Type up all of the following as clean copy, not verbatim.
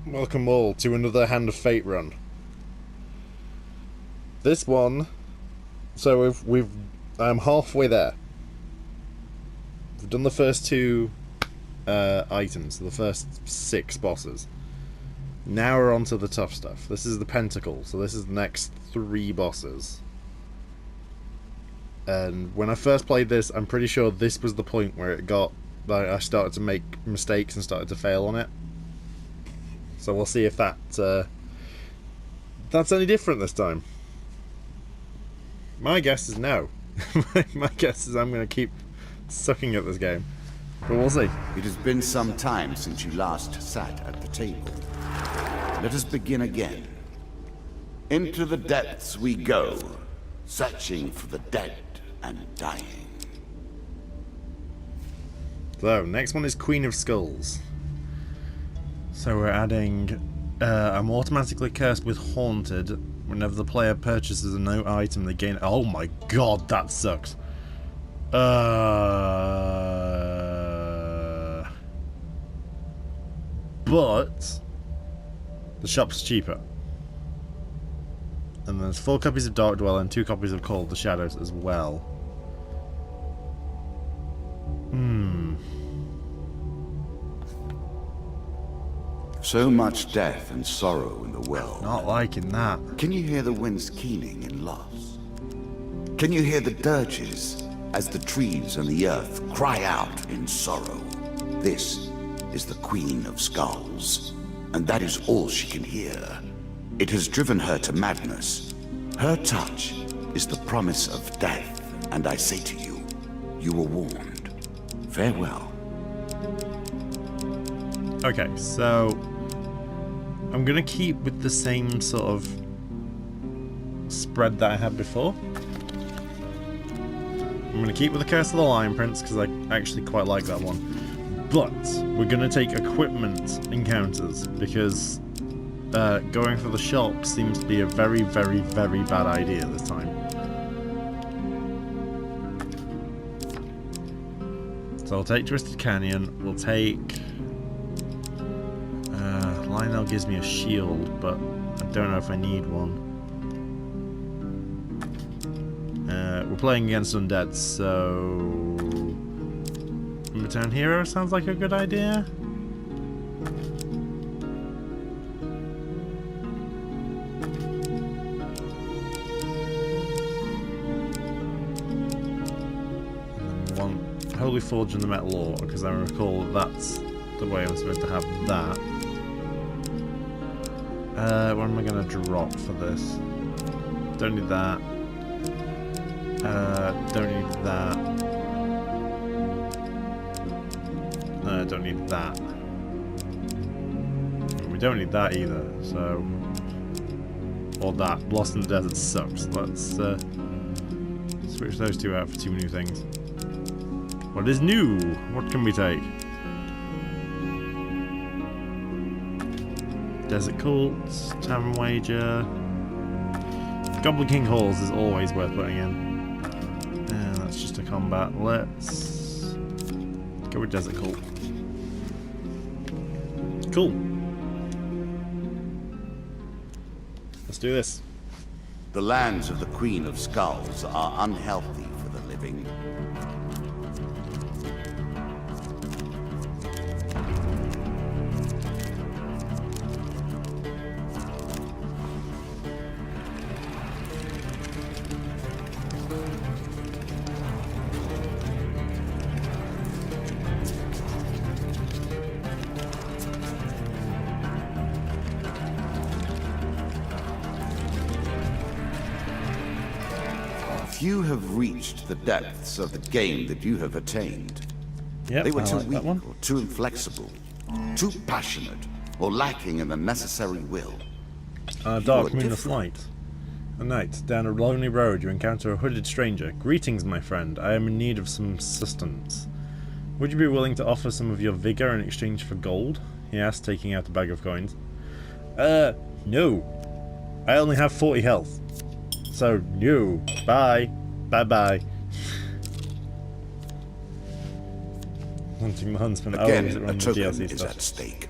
Welcome all to another Hand of Fate run. This one, so I'm halfway there. We've done the first two items, the first 6 bosses. Now we're on to the tough stuff. This is the Pentacle, so this is the next 3 bosses. And when I first played this, I'm pretty sure this was the point where it got, like, I started to make mistakes and started to fail on it. So we'll see if that's any different this time. My guess is no. My guess is I'm going to keep sucking at this game. But we'll see. It has been some time since you last sat at the table. Let us begin again. Into the depths we go, searching for the dead and dying. So, next one is Queen of Skulls. So we're adding, I'm automatically cursed with Haunted. Whenever the player purchases a new item, they gain... Oh my god, that sucks. But the shop's cheaper. And there's 4 copies of Dark Dweller and 2 copies of Call of the Shadows as well. So much death and sorrow in the well. Not liking that. Can you hear the winds keening in loss? Can you hear the dirges as the trees and the earth cry out in sorrow? This is the Queen of Skulls, and that is all she can hear. It has driven her to madness. Her touch is the promise of death, and I say to you, you were warned. Farewell. Okay, so I'm gonna keep with the same sort of spread that I had before. I'm gonna keep with the Curse of the Lion Prince because I actually quite like that one. But we're gonna take equipment encounters because going for the shop seems to be a very, very, very bad idea this time. So I'll take Twisted Canyon. We'll take... Lionel gives me a shield, but I don't know if I need one. We're playing against undead, so... Return Hero sounds like a good idea. And then one Holy Forge in the Metal Ore, because I recall that's the way I'm supposed to have that. What am I going to drop for this? Don't need that. Don't need that. No, don't need that. We don't need that either, so... Or that. Lost in the Desert sucks. Let's switch those 2 out for 2 new things. What is new? What can we take? Desert Cults, Tavern Wager... Goblin King Halls is always worth putting in. And that's just a combat. Let's go with Desert Cult. Cool. Let's do this. The lands of the Queen of Skulls are unhealthy for the living. Few have reached the depths of the game that you have attained. Yep, They were too like weak that one. or too inflexible, too passionate, or lacking in the necessary will. Dark You are Moonless Light. A night, down a lonely road, you encounter a hooded stranger. Greetings, my friend. I am in need of some sustenance. Would you be willing to offer some of your vigor in exchange for gold? He asked, taking out a bag of coins. No. I only have 40 health. So, no. Bye. Bye-bye. Hunting the Huntsman. Again, Is it a running the token DLC is stuff? at stake.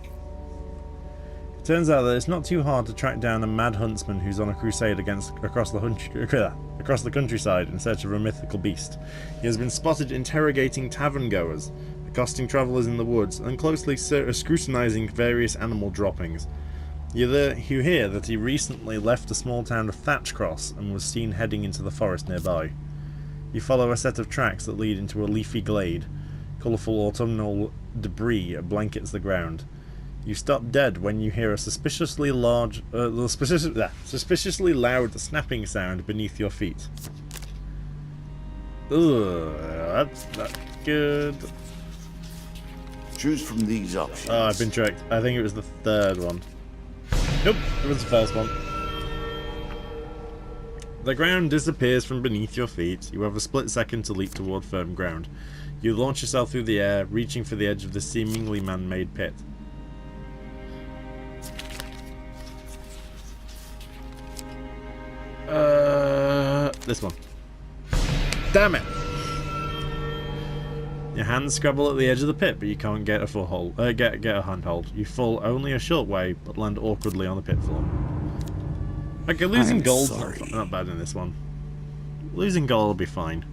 Turns out that it's not too hard to track down a mad huntsman who's on a crusade across the countryside in search of a mythical beast. He has been spotted interrogating tavern goers, accosting travellers in the woods, and closely scrutinising various animal droppings. You hear that he recently left the small town of Thatchcross and was seen heading into the forest nearby. You follow a set of tracks that lead into a leafy glade. Colourful autumnal debris blankets the ground. You stop dead when you hear a suspiciously loud snapping sound beneath your feet. Ugh, that's not good. Choose from these options. Oh, I've been tricked. I think it was the third one. Nope, it was the first one. The ground disappears from beneath your feet. You have a split second to leap toward firm ground. You launch yourself through the air, reaching for the edge of the seemingly man-made pit. This one. Damn it! Your hands scrabble at the edge of the pit, but you can't get a foothold. Get a handhold. You fall only a short way, but land awkwardly on the pit floor. Okay, losing gold's not bad in this one. Losing gold will be fine.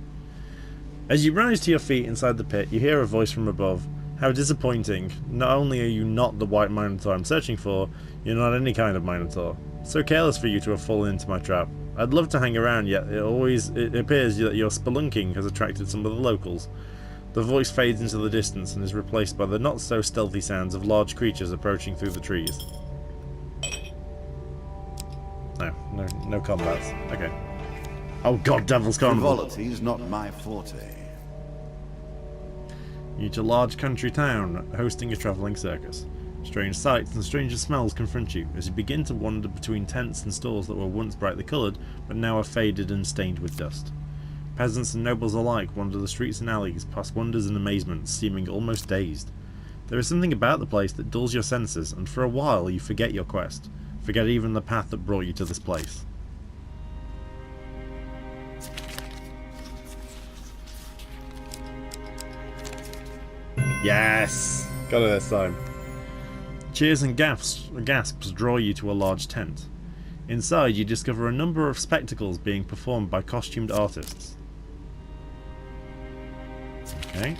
As you rise to your feet inside the pit, you hear a voice from above. How disappointing. Not only are you not the white Minotaur I'm searching for, you're not any kind of Minotaur. So careless for you to have fallen into my trap. I'd love to hang around, yet it appears that your spelunking has attracted some of the locals. The voice fades into the distance and is replaced by the not-so-stealthy sounds of large creatures approaching through the trees. No combats. Okay. Oh god, Devil's Carnival! Frivolity is not my forte. You reach a large country town hosting a travelling circus. Strange sights and stranger smells confront you as you begin to wander between tents and stalls that were once brightly coloured but now are faded and stained with dust. Peasants and nobles alike wander the streets and alleys, past wonders and amazements, seeming almost dazed. There is something about the place that dulls your senses, and for a while you forget your quest, forget even the path that brought you to this place. Yes! Got it this time. Cheers and gasps draw you to a large tent. Inside you discover a number of spectacles being performed by costumed artists. Okay.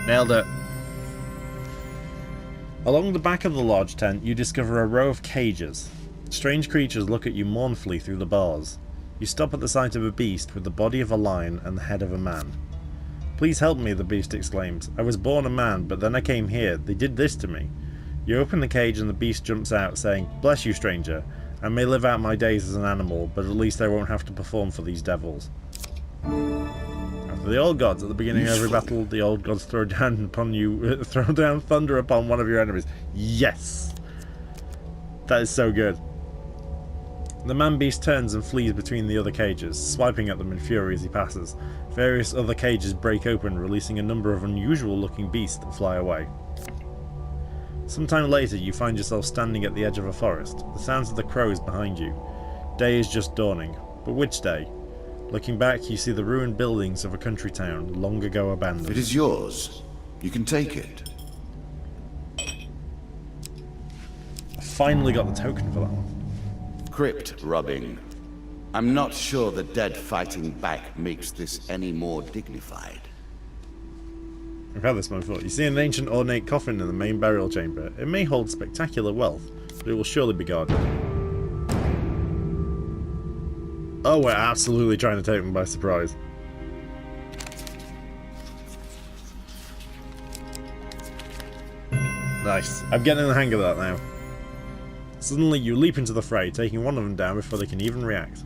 Nailed it. Along the back of the large tent you discover a row of cages. Strange creatures look at you mournfully through the bars. You stop at the sight of a beast with the body of a lion and the head of a man. Please help me, the beast exclaims. I was born a man, but then I came here. They did this to me. You open the cage and the beast jumps out, saying, Bless you, stranger. I may live out my days as an animal, but at least I won't have to perform for these devils. After the old gods, at the beginning of every battle, the old gods throw down thunder upon one of your enemies. Yes! That is so good. The man-beast turns and flees between the other cages, swiping at them in fury as he passes. Various other cages break open, releasing a number of unusual-looking beasts that fly away. Sometime later, you find yourself standing at the edge of a forest, the sounds of the crows behind you. Day is just dawning, but which day? Looking back, you see the ruined buildings of a country town, long ago abandoned. It is yours. You can take it. I finally got the token for that one. Crypt rubbing. I'm not sure the dead fighting back makes this any more dignified. I've had this one before. You see an ancient ornate coffin in the main burial chamber. It may hold spectacular wealth, but it will surely be guarded. Oh, we're absolutely trying to take them by surprise. Nice. I'm getting the hang of that now. Suddenly you leap into the fray, taking one of them down before they can even react.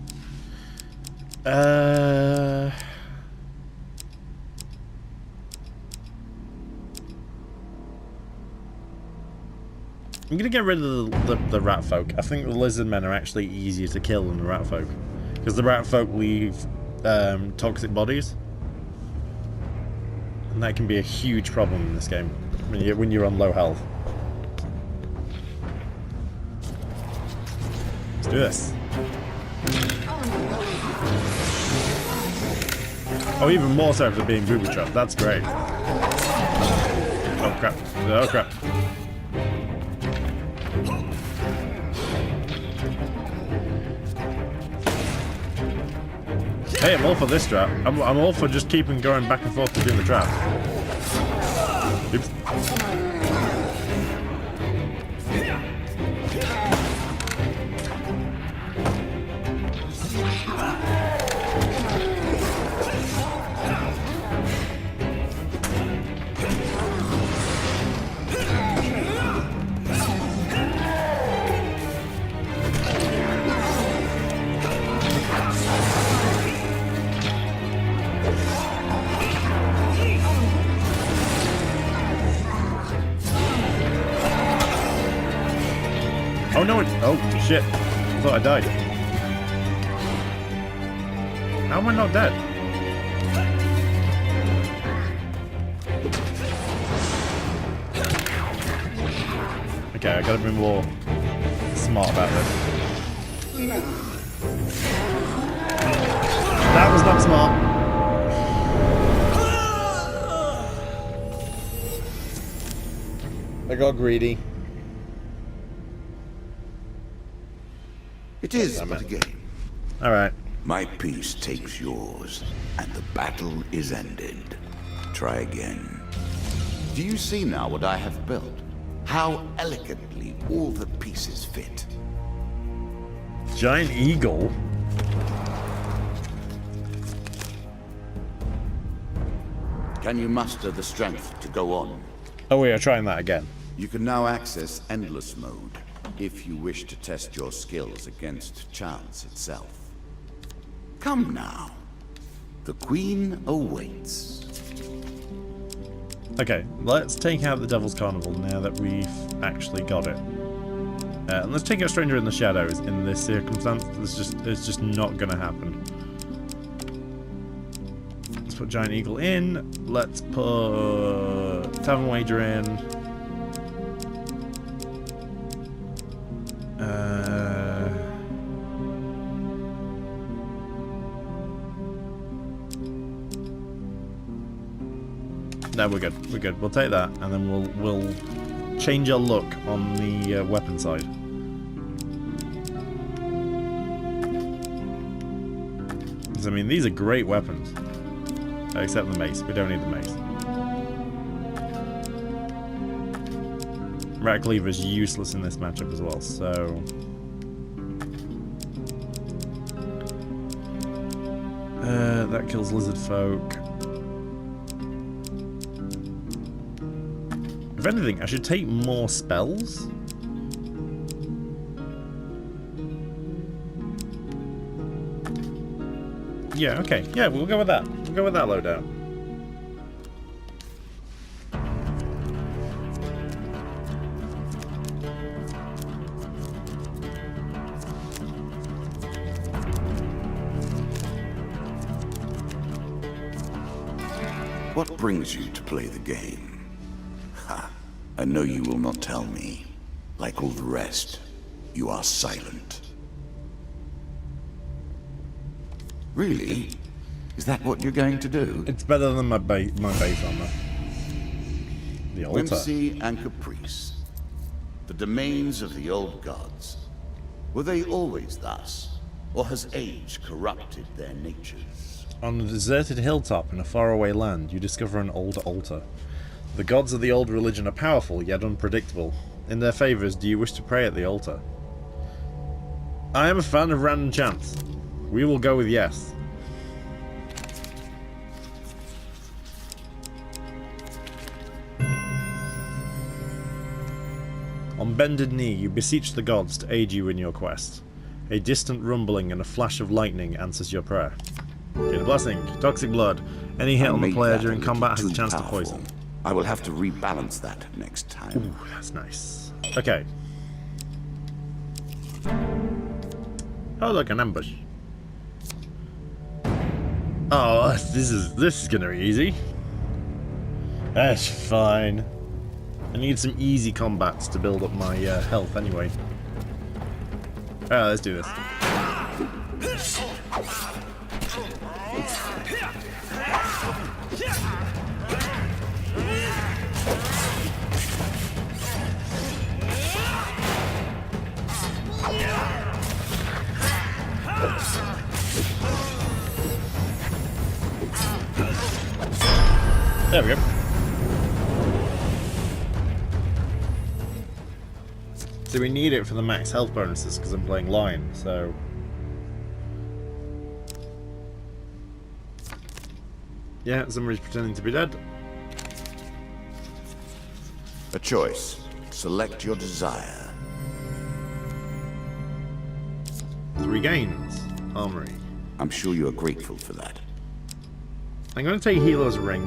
I'm gonna get rid of the rat folk. I think the lizard men are actually easier to kill than the rat folk, because the rat folk leave toxic bodies, and that can be a huge problem in this game when you're on low health. Let's do this. Oh, even more so for being booby trapped. That's great. Oh crap. Oh crap. Hey, I'm all for this trap. I'm all for just keeping going back and forth between the traps. Oops. Oh no, oh shit. I thought I died. How am I not dead? Okay, I gotta be more smart about this. That was not smart. I got greedy. It is but a game. Alright. My piece takes yours, and the battle is ended. Try again. Do you see now what I have built? How elegantly all the pieces fit. Giant eagle? Can you muster the strength to go on? Oh, we are trying that again. You can now access Endless Mode if you wish to test your skills against chance itself. Come now. The Queen awaits. Okay, let's take out the Devil's Carnival now that we've actually got it. And let's take out Stranger in the Shadows in this circumstance. It's just not gonna happen. Let's put Giant Eagle in. Let's put Tavern Wager in. No, we're good. We're good. We'll take that, and then we'll change our look on the weapon side. Because, I mean, these are great weapons, except the mace. We don't need the mace. Rat Cleaver is useless in this matchup as well. So, that kills lizard folk. If anything, I should take more spells. Yeah, okay. Yeah, we'll go with that. We'll go with that loadout. What brings you to play the game? I know you will not tell me. Like all the rest, you are silent. Really? Is that what you're going to do? It's better than my base armor. The altar. Whimsy and caprice. The domains of the old gods. Were they always thus? Or has age corrupted their natures? On a deserted hilltop in a faraway land, you discover an old altar. The gods of the old religion are powerful, yet unpredictable. In their favours, do you wish to pray at the altar? I am a fan of random chance. We will go with yes. On bended knee, you beseech the gods to aid you in your quest. A distant rumbling and a flash of lightning answers your prayer. Get a blessing. Toxic blood. Any hit on the player during combat has a chance to poison. I will have to rebalance that next time. Ooh, that's nice. Okay. Oh, look, an ambush. Oh, this is gonna be easy. That's fine. I need some easy combats to build up my health anyway. Alright, let's do this. There we go. So we need it for the max health bonuses because I'm playing Lion, so... Yeah, somebody's pretending to be dead. A choice. Select your desire. 3 gains. Armory. I'm sure you are grateful for that. I'm going to take Healer's Ring.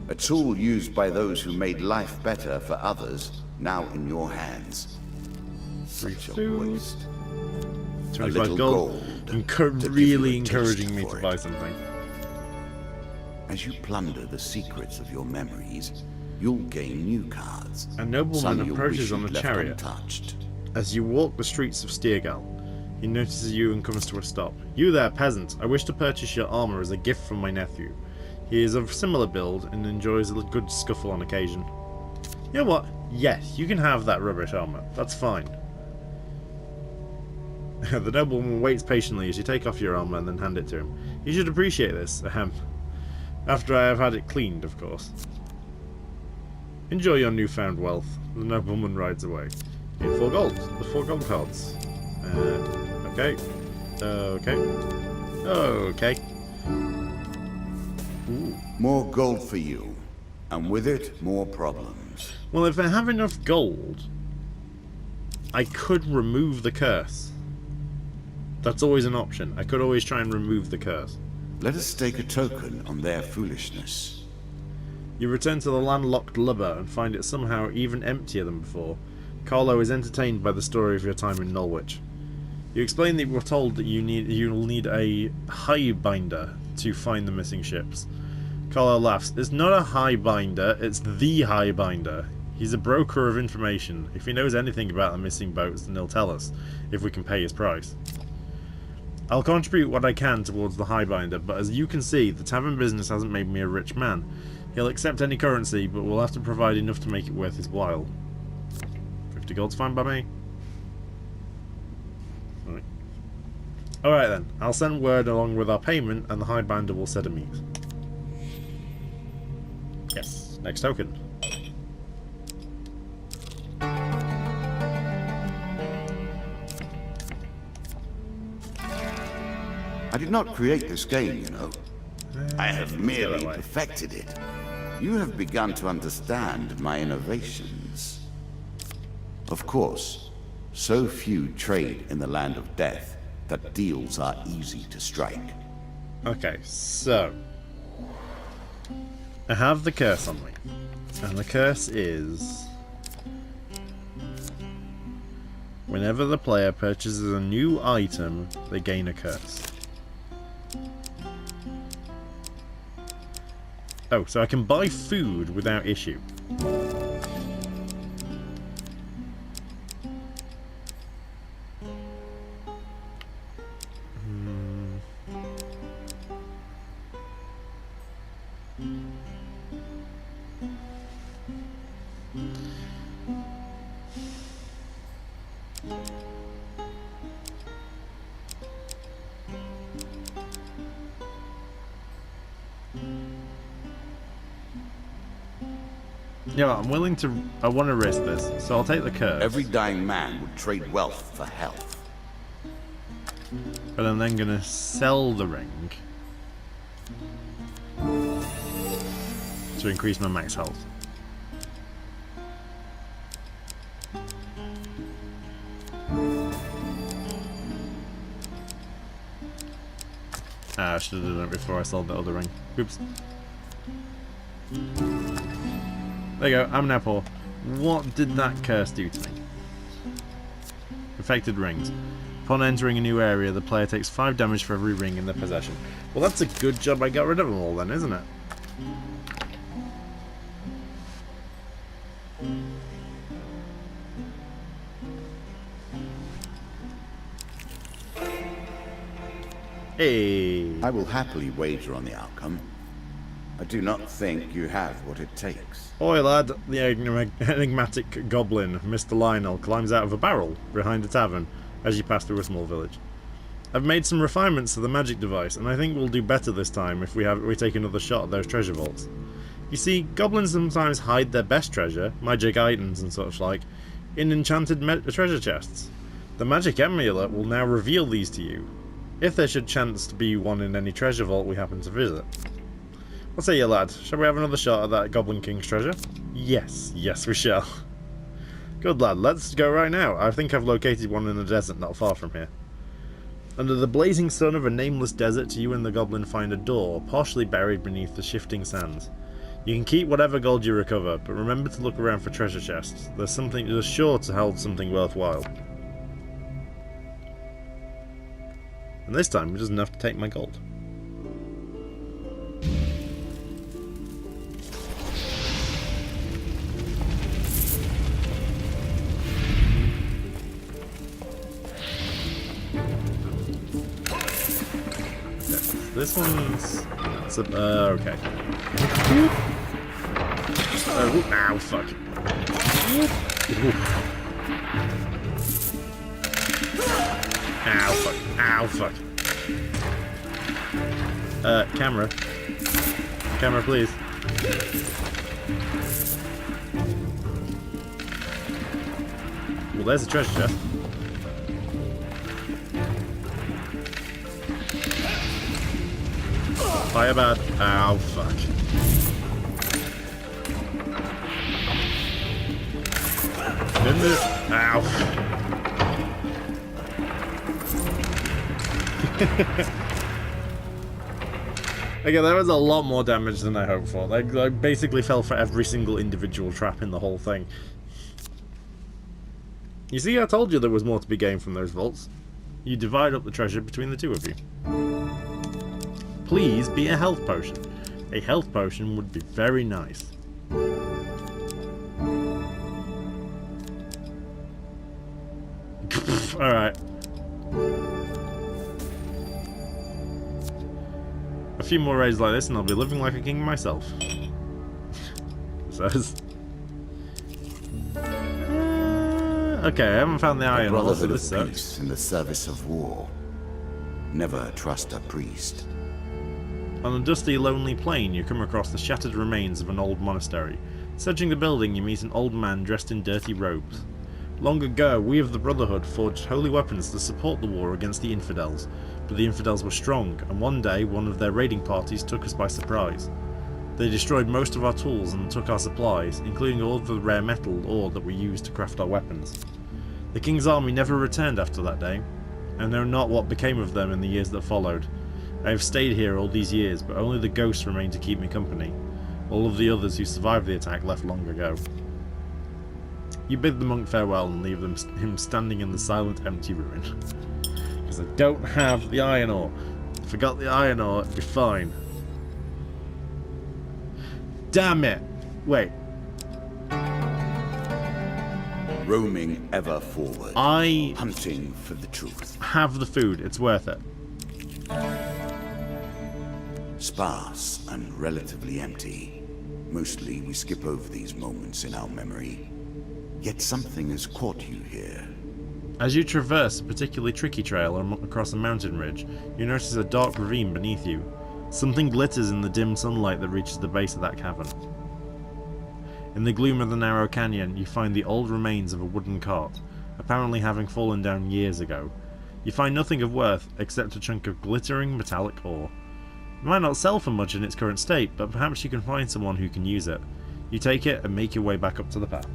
A tool used by those who made life better for others, now in your hands. Such a Food. waste. 25 little gold. Really encouraging me to buy something. As you plunder the secrets of your memories, you'll gain new cards. A nobleman Some you'll approaches wish on you'd a left chariot. untouched. As you walk the streets of Stiergal, he notices you and comes to a stop. You there, peasant. I wish to purchase your armor as a gift from my nephew. He is of similar build and enjoys a good scuffle on occasion. You know what? Yes, you can have that rubbish armor. That's fine. The nobleman waits patiently as you take off your armor and then hand it to him. You should appreciate this, after I have had it cleaned, of course. Enjoy your newfound wealth. The nobleman rides away. Get 4 gold. The 4 gold cards. Okay. Okay. Okay. Ooh. More gold for you, and with it, more problems. Well, if I have enough gold, I could remove the curse. That's always an option. I could always try and remove the curse. Let us stake a token on their foolishness. You return to the landlocked lubber and find it somehow even emptier than before. Carlo is entertained by the story of your time in Norwich. You explain that you were told that you'll need a highbinder to find the missing ships. Carlo laughs. It's not a highbinder, it's the highbinder. He's a broker of information. If he knows anything about the missing boats, then he'll tell us, if we can pay his price. I'll contribute what I can towards the highbinder, but as you can see, the tavern business hasn't made me a rich man. He'll accept any currency, but we'll have to provide enough to make it worth his while. 50 gold's fine by me. Alright then, I'll send word along with our payment and the highbinder will set a meet. Yes, next token. I did not create this game, you know. I have merely way. perfected it. You have begun to understand my innovations. Of course, so few trade in the land of death that deals are easy to strike. Okay, so I have the curse on me. And the curse is whenever the player purchases a new item, they gain a curse. Oh, so I can buy food without issue. Yeah, I'm willing to... I want to risk this, so I'll take the curse. Every dying man would trade wealth for health. But I'm then going to sell the ring to increase my max health. I should have done it before I sold the other ring. Oops. There you go, I'm now poor. What did that curse do to me? Affected rings. Upon entering a new area, the player takes 5 damage for every ring in their possession. Well, that's a good job I got rid of them all then, isn't it? Hey! I will happily wager on the outcome. I do not think you have what it takes. Oi lad, the enigmatic goblin, Mr. Lionel, climbs out of a barrel behind a tavern as you pass through a small village. I've made some refinements to the magic device, and I think we'll do better this time if we take another shot at those treasure vaults. You see, goblins sometimes hide their best treasure, magic items and such like, in enchanted treasure chests. The magic amulet will now reveal these to you, if there should chance to be one in any treasure vault we happen to visit. What say you, lad? Shall we have another shot at that Goblin King's treasure? Yes, yes we shall. Good lad, let's go right now. I think I've located one in the desert not far from here. Under the blazing sun of a nameless desert, you and the goblin find a door, partially buried beneath the shifting sands. You can keep whatever gold you recover, but remember to look around for treasure chests. There's sure to hold something worthwhile. And this time, he doesn't have to take my gold. This one's... okay. Oh, ow, fuck. Ow, fuck. Ow, fuck. Camera. Camera, please. Well, there's a treasure chest. Fire bad. Ow, fuck. Ow. Okay, that was a lot more damage than I hoped for. I basically fell for every single individual trap in the whole thing. You see, I told you there was more to be gained from those vaults. You divide up the treasure between the two of you. Please be a health potion. A health potion would be very nice. Alright. A few more raids like this and I'll be living like a king myself. Says. Okay, I haven't found the iron. Brotherhood of peace in the service of war. Never trust a priest. On a dusty, lonely plain, you come across the shattered remains of an old monastery. Searching the building, you meet an old man dressed in dirty robes. Long ago, we of the Brotherhood forged holy weapons to support the war against the infidels, but the infidels were strong, and one day one of their raiding parties took us by surprise. They destroyed most of our tools and took our supplies, including all of the rare metal ore that we used to craft our weapons. The king's army never returned after that day, and know not what became of them in the years that followed. I have stayed here all these years, but only the ghosts remain to keep me company. All of the others who survived the attack left long ago. You bid the monk farewell and leave him standing in the silent, empty ruin. Because I don't have the iron ore. If I got the iron ore, it'd be fine. Damn it! Wait. Roaming ever forward. Hunting for the truth. Have the food. It's worth it. Sparse and relatively empty. Mostly we skip over these moments in our memory. Yet something has caught you here. As you traverse a particularly tricky trail across a mountain ridge, you notice a dark ravine beneath you. Something glitters in the dim sunlight that reaches the base of that cavern. In the gloom of the narrow canyon, you find the old remains of a wooden cart, apparently having fallen down years ago. You find nothing of worth except a chunk of glittering metallic ore. It might not sell for much in its current state, but perhaps you can find someone who can use it. You take it and make your way back up to the path.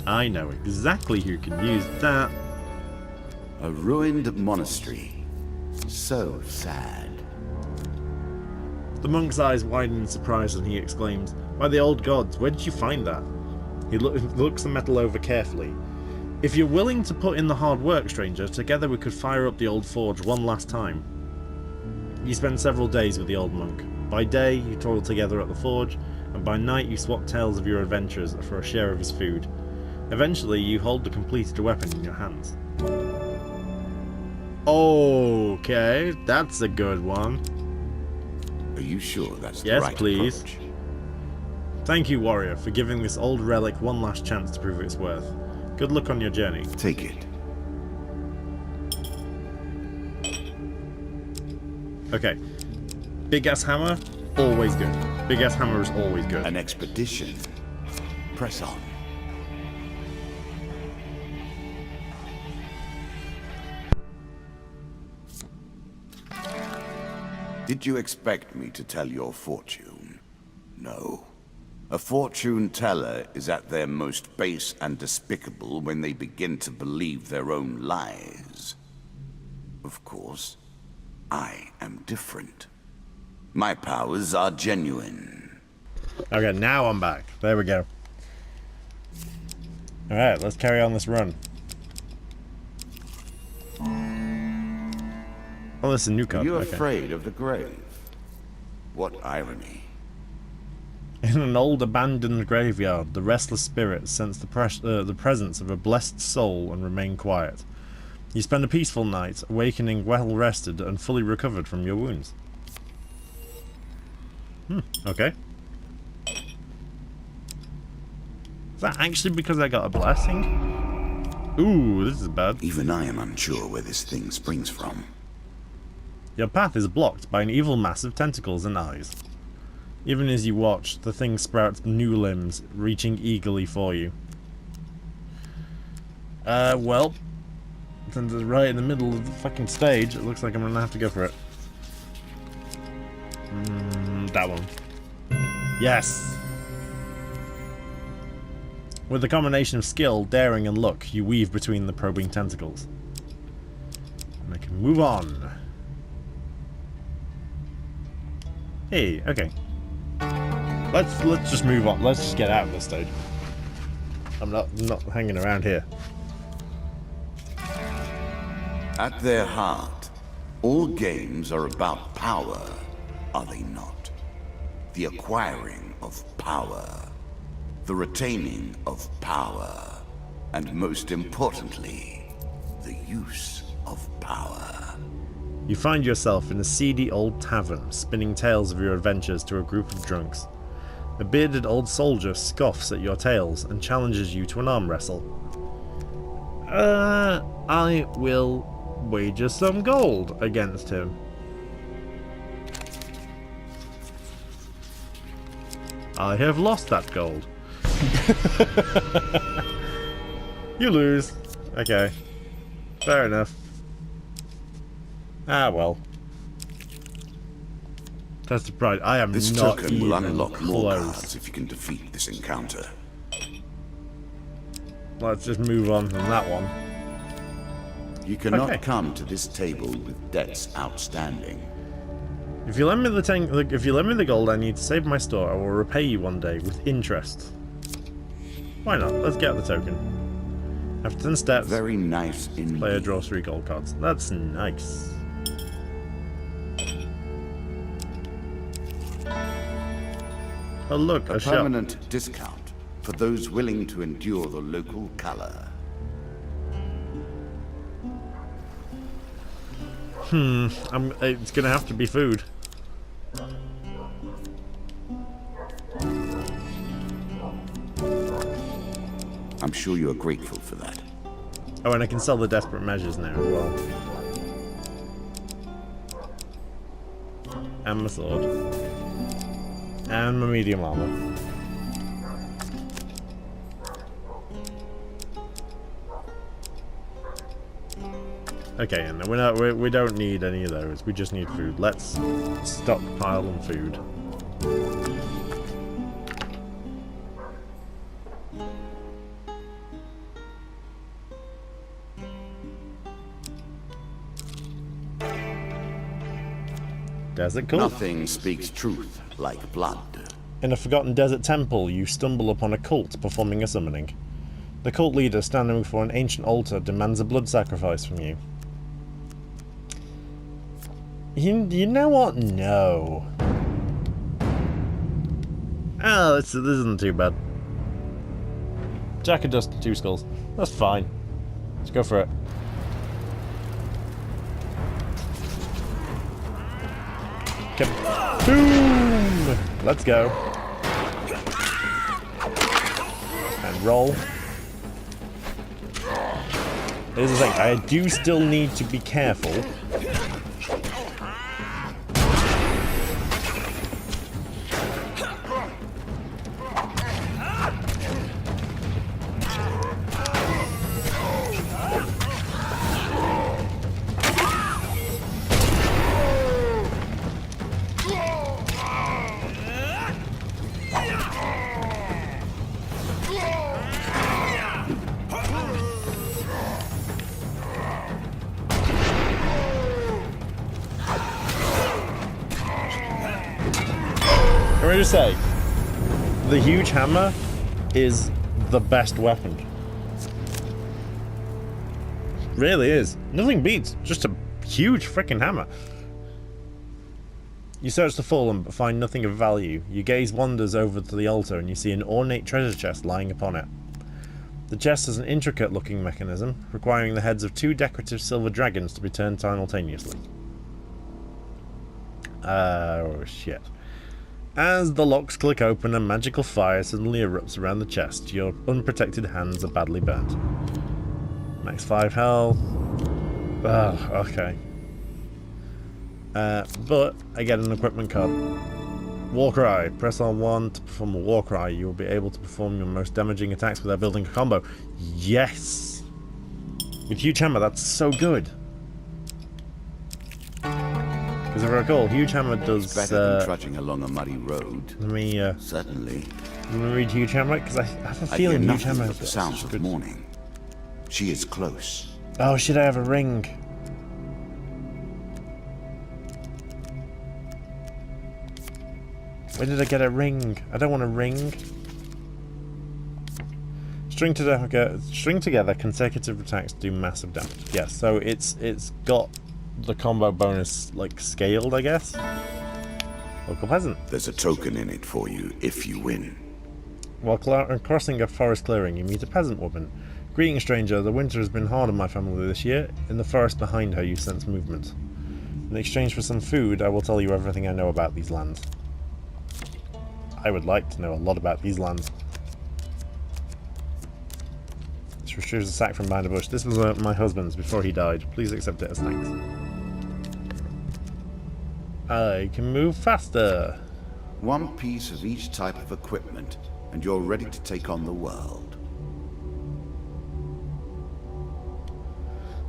I know exactly who can use that. A ruined monastery. So sad. The monk's eyes widen in surprise and he exclaims, "By the old gods, where did you find that?" He looks the metal over carefully. "If you're willing to put in the hard work, stranger, together we could fire up the old forge one last time." You spend several days with the old monk. By day, you toil together at the forge, and by night you swap tales of your adventures for a share of his food. Eventually, you hold the completed weapon in your hands. Okay, that's a good one. Are you sure that's yes, the right please. approach? Thank you, warrior, for giving this old relic one last chance to prove its worth. Good luck on your journey. Take it. Okay. Big ass hammer, Always good. Big ass hammer is always good. An expedition. Press on. Did you expect me to tell your fortune? No. A fortune teller is at their most base and despicable when they begin to believe their own lies. Of course, I am different. My powers are genuine. Okay, now I'm back. There we go. Alright, let's carry on this run. Oh, this is a new card. Are you Okay. afraid of the grave? What irony. In an old abandoned graveyard, the restless spirits sense the presence of a blessed soul and remain quiet. You spend a peaceful night, awakening well rested and fully recovered from your wounds. Okay. Is that actually because I got a blessing? Ooh, this is bad. Even I am unsure where this thing springs from. Your path is blocked by an evil mass of tentacles and eyes. Even as you watch, the thing sprouts new limbs, reaching eagerly for you. Well, since it's right in the middle of the fucking stage, it looks like I'm gonna have to go for it. That one. Yes! With a combination of skill, daring, and luck, you weave between the probing tentacles. And I can move on. Hey, okay. Let's just move on. Let's just get out of this stage. I'm not hanging around here. At their heart, all games are about power, are they not? The acquiring of power, the retaining of power, and most importantly, the use of power. You find yourself in a seedy old tavern, spinning tales of your adventures to a group of drunks. A bearded old soldier scoffs at your tales and challenges you to an arm wrestle. I will wager some gold against him. I have lost that gold. You lose. Okay. Fair enough. Ah, well. Test of pride. I am This not token even will unlock more close. cards if you can defeat this encounter. Let's just move on from that one. You cannot Okay. come to this table with debts outstanding. If you lend me the gold I need to save my store, I will repay you one day with interest. Why not? Let's get the token. After 10 steps, Very nice indeed. player draws 3 gold cards. That's nice. Oh look, a shop. Permanent discount for those willing to endure the local color. It's gonna have to be food. I'm sure you are grateful for that. Oh, and I can sell the desperate measures now as well. And my sword. And my medium armor. Okay, and we don't need any of those. We just need food. Let's stockpile on food. Desert cult. Nothing speaks truth like blood. In a forgotten desert temple, you stumble upon a cult performing a summoning. The cult leader, standing before an ancient altar, demands a blood sacrifice from you. You know what? No. Oh, this isn't too bad. Jack of Dust and 2 skulls. That's fine. Let's go for it. Boom! Let's go. And roll. Here's the thing, I do still need to be careful. just say, the huge hammer is the best weapon. Really is. Nothing beats just a huge freaking hammer. You search the fallen but find nothing of value. Your gaze wanders over to the altar and you see an ornate treasure chest lying upon it. The chest has an intricate looking mechanism, requiring the heads of 2 decorative silver dragons to be turned simultaneously. Oh shit. As the locks click open, a magical fire suddenly erupts around the chest. Your unprotected hands are badly burnt. Max 5 health. Oh, okay. But I get an equipment card. War Cry. Press R1 to perform a War Cry. You will be able to perform your most damaging attacks without building a combo. Yes! With Huge Hammer, that's so good. Because if I recall, Huge Hammer does... It's better than trudging along a muddy road. Let me, Certainly. Let me read Huge Hammer, because I have a feeling Huge Hammer is the sounds of morning. She is close. Oh, should I have a ring? Where did I get a ring? I don't want a ring. String together consecutive attacks do massive damage. Yes, so it's got the combo bonus like scaled, I guess. Local peasant. There's a token in it for you if you win. While crossing a forest clearing, you meet a peasant woman. Greetings, stranger. The winter has been hard on my family this year. In the forest behind her, you sense movement. In exchange for some food, I will tell you everything I know about these lands. I would like to know a lot about these lands. This retrieves a sack from behind a bush. This was my husband's before he died. Please accept it as thanks. I can move faster. 1 piece of each type of equipment, and you're ready to take on the world.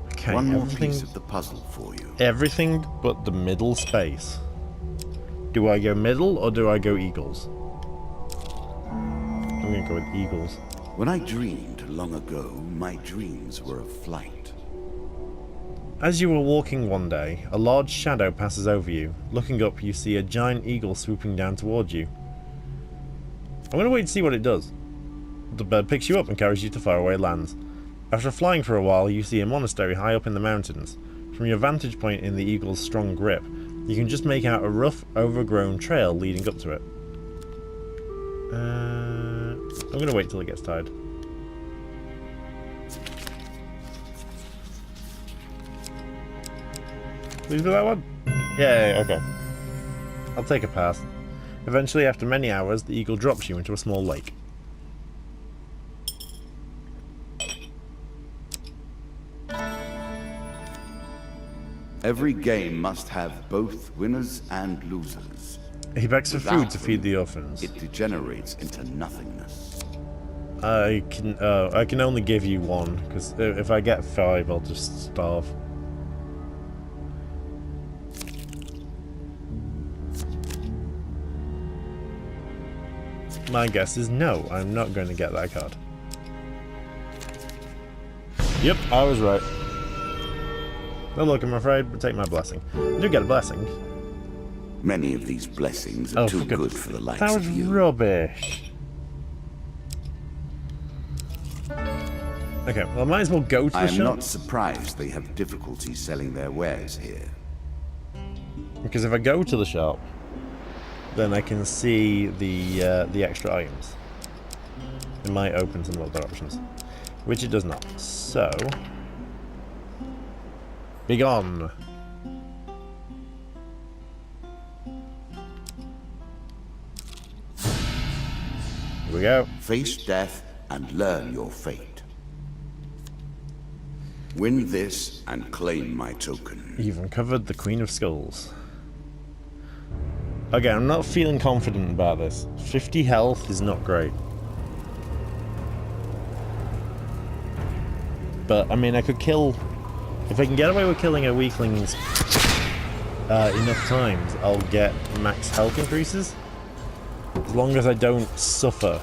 Okay, 1 more piece of the puzzle for you. Everything but the middle space. Do I go middle or do I go eagles? I'm gonna go with eagles. When I dreamed long ago, my dreams were of flight. As you were walking one day, a large shadow passes over you. Looking up, you see a giant eagle swooping down towards you. I'm gonna wait to see what it does. The bird picks you up and carries you to faraway lands. After flying for a while, you see a monastery high up in the mountains. From your vantage point in the eagle's strong grip, you can just make out a rough, overgrown trail leading up to it. I'm gonna wait till it gets tired. Please be that one? Yeah, okay. I'll take a pass. Eventually, after many hours, the eagle drops you into a small lake. Every game must have both winners and losers. He begs for food to feed the orphans. It degenerates into nothingness. I can only give you 1, because if I get 5, I'll just starve. My guess is no, I'm not going to get that card. Yep, I was right. No look, I'm afraid, but take my blessing. I do get a blessing. Many of these blessings are too good for the likes of you. That was rubbish. Okay, well I might as well go to the shop. I'm not surprised they have difficulty selling their wares here. Because if I go to the shop, then I can see the extra items. It might open some other options, which it does not. So, be gone. Here we go. Face death and learn your fate. Win this and claim my token. You've uncovered the Queen of Skulls. Okay, I'm not feeling confident about this. 50 health is not great. But, I mean, I could kill... If I can get away with killing a weaklings enough times, I'll get max health increases. As long as I don't suffer.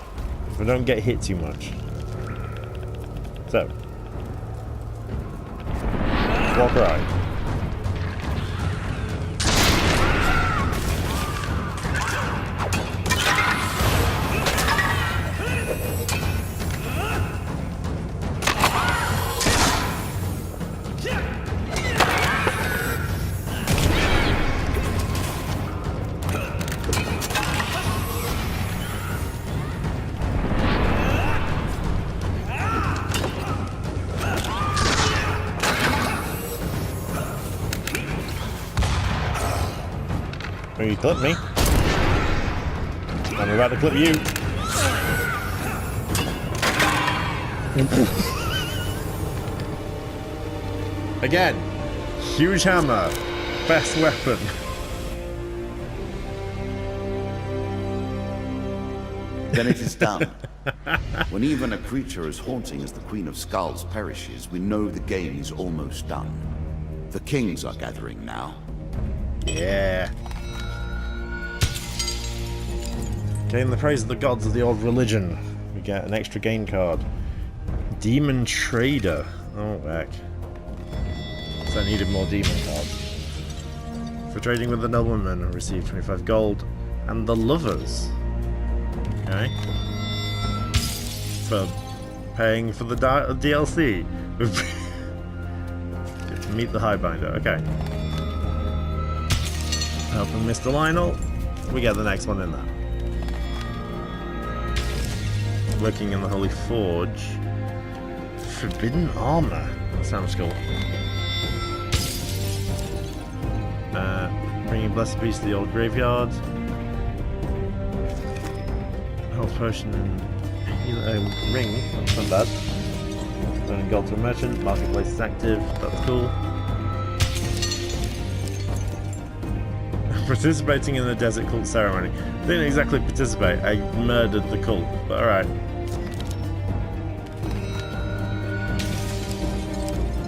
If I don't get hit too much. So. Walk right. You clip me. I'm about to clip you. Again, huge hammer, best weapon. Then it is done. When even a creature as haunting as the Queen of Skulls perishes, we know the game is almost done. The kings are gathering now. Yeah. Gain the praise of the gods of the old religion. We get an extra gain card. Demon Trader. Oh, heck. So I needed more demon cards. For trading with the nobleman, I received 25 gold. And the lovers. Okay. For paying for the DLC. Meet the Highbinder. Okay. Helping Mr. Lionel. We get the next one in there. Working in the Holy Forge. Forbidden Armor. That sounds cool. Bringing Blessed Peace to the old graveyard. Health potion and ring. That's not bad. Learning gold to a merchant. Marketplace is active. That's cool. Participating in the desert cult ceremony. Didn't exactly participate. I murdered the cult. But alright.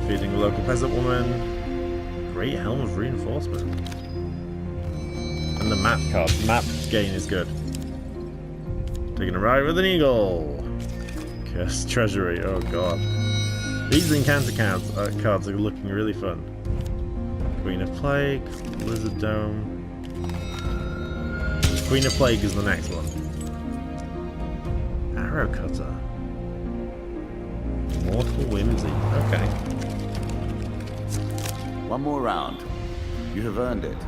Feeding a local peasant woman. Great Helm of Reinforcement. And the map card. Map gain is good. Taking a ride with an eagle. Cursed treasury. Oh god. These encounter cards are looking really fun. Queen of Plague. Blizzard Dome. Queen of Plague is the next one. Arrow Cutter. Mortal Whimsy. Okay. One more round. You have earned it.